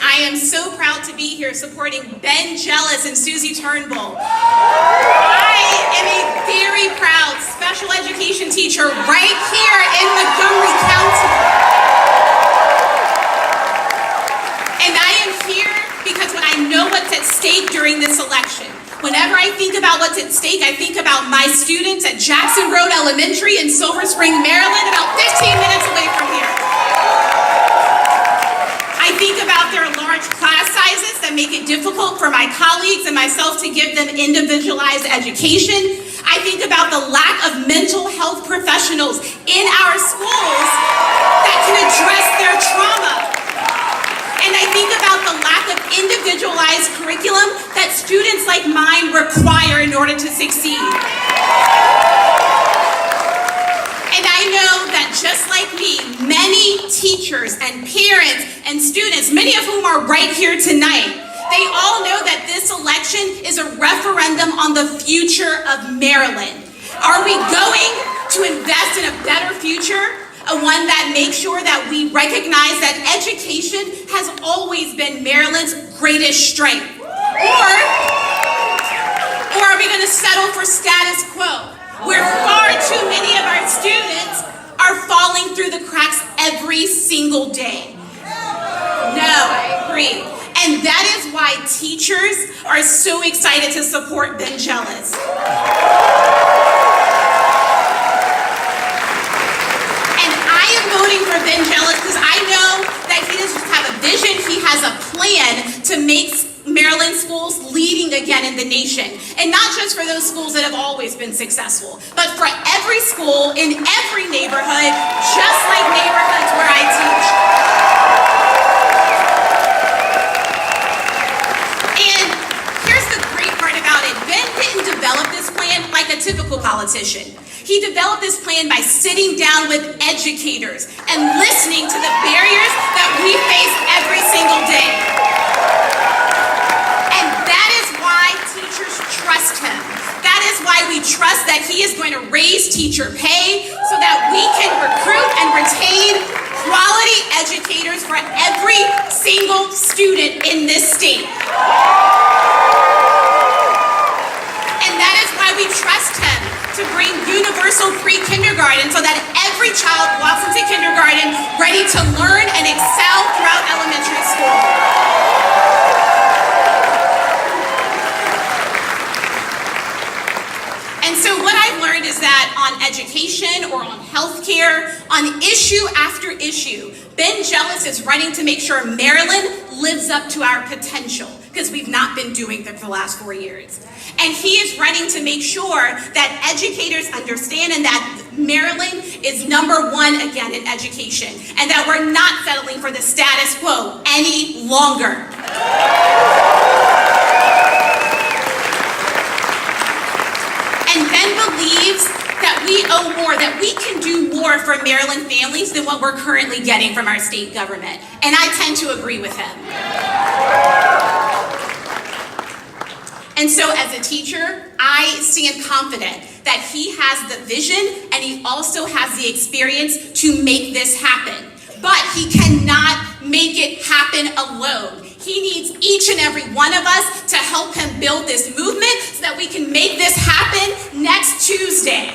I am so proud to be here supporting Ben Jealous and Susie Turnbull. I am a very proud special education teacher right here in Montgomery County. And I am here because when I know what's at stake during this election, whenever I think about what's at stake, I think about my students at Jackson Road Elementary in Silver Spring, Maryland, about 15 minutes away from here. I think about their large class sizes that make it difficult for my colleagues and myself to give them individualized education. I think about the lack of mental health professionals in our schools that can address their trauma. And I think about the lack of individualized curriculum that students like mine require in order to succeed. And I know that just like me, many teachers and parents and students, many of whom are right here tonight, they all know that this election is a referendum on the future of Maryland. Are we going to invest in a better future? A one that makes sure that we recognize that education has always been Maryland's greatest strength? Or are we going to settle for status quo, where far too many of our students are falling through the cracks every single day? No, I agree. And that is why teachers are so excited to support Ben Jealous. Voting for Ben Jealous because I know that he doesn't just have a vision, he has a plan to make Maryland schools leading again in the nation. And not just for those schools that have always been successful, but for every school in every neighborhood, just like neighborhoods where I teach. And here's the great part about it. Ben didn't develop this plan like a typical politician. He developed this plan by sitting down with educators and listening to the barriers that we face every single day. And that is why teachers trust him. That is why we trust that he is going to raise teacher pay so that we can recruit and retain quality educators for every single student in this state. And that is why we trust him to bring universal pre-kindergarten so that every child walks into kindergarten ready to learn and excel throughout elementary school. And so what I've learned is that on education or on healthcare, on issue after issue, Ben Jealous is running to make sure Maryland lives up to our potential, because we've not been doing that for the last 4 years. And he is running to make sure that educators understand and that Maryland is number one again in education, and that we're not settling for the status quo any longer. And Ben believes that we owe more, that we can do more for Maryland families than what we're currently getting from our state government. And I tend to agree with him. And so as a teacher, I stand confident that he has the vision and he also has the experience to make this happen. But he cannot make it happen alone. He needs each and every one of us to help him build this movement so that we can make this happen next Tuesday.